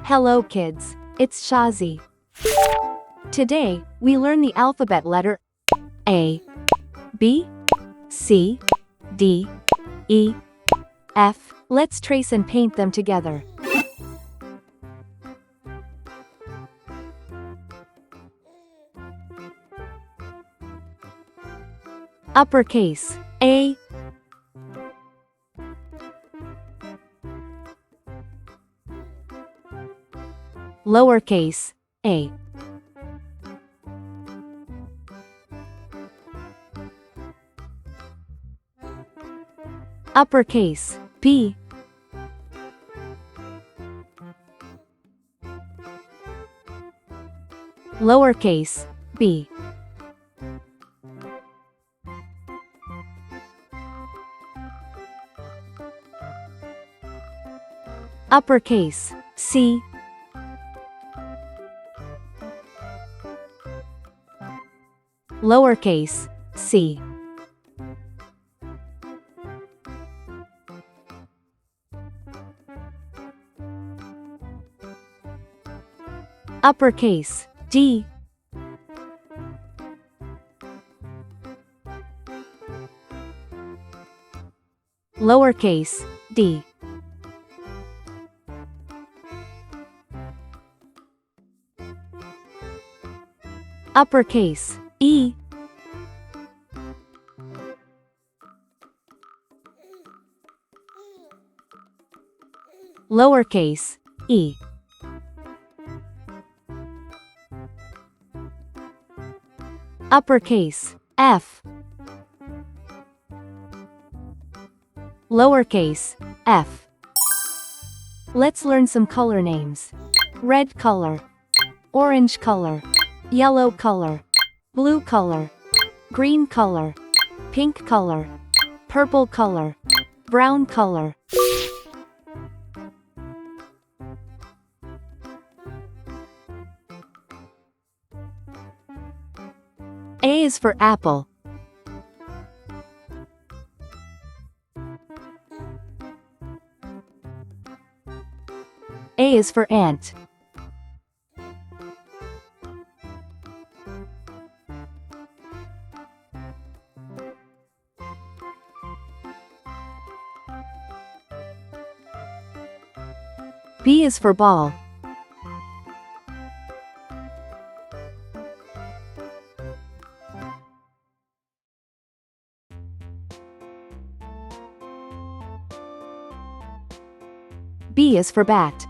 Hello kids, it's Shazi. Today, we learn the alphabet letter A, B, C, D, E, F. Let's trace and paint them together. Uppercase, A. Lowercase, a. Uppercase, B. Lowercase, b. Uppercase, C. Lowercase, c. Uppercase, D. Lowercase, d. Uppercase, E. Lowercase, e. Uppercase, F. Lowercase, f. Let's learn some color names. Red color, orange color, yellow color, blue color, green color, pink color, purple color, brown color. A is for apple. A is for ant. B is for ball. B is for bat.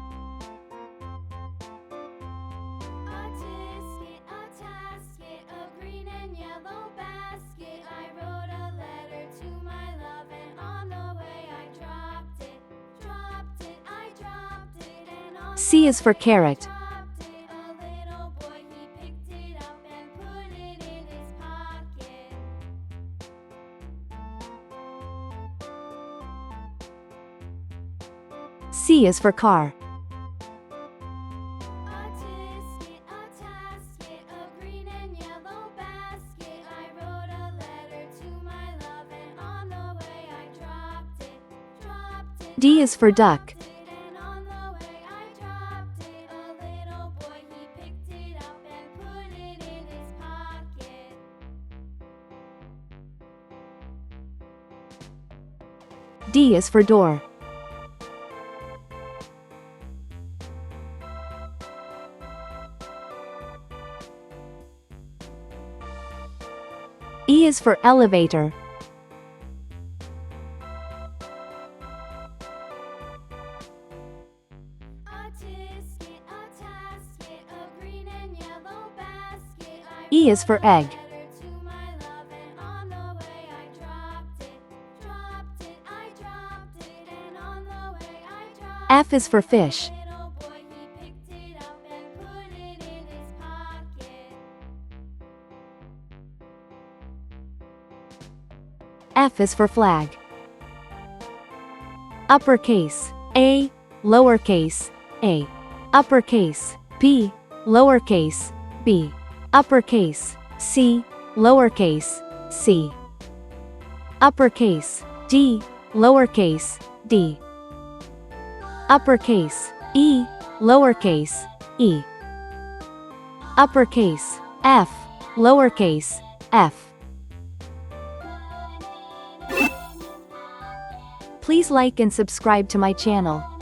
C is for carrot. C is for car. D is for duck. D is for door. E is for elevator. E is for egg. F is for fish. F is for flag. Uppercase, A. Lowercase, a. Uppercase, B. Lowercase, b. Uppercase, C. Lowercase, c. Uppercase, D. Lowercase, d. Uppercase, E. lowercase e, uppercase F, lowercase f. Please like and subscribe to my channel.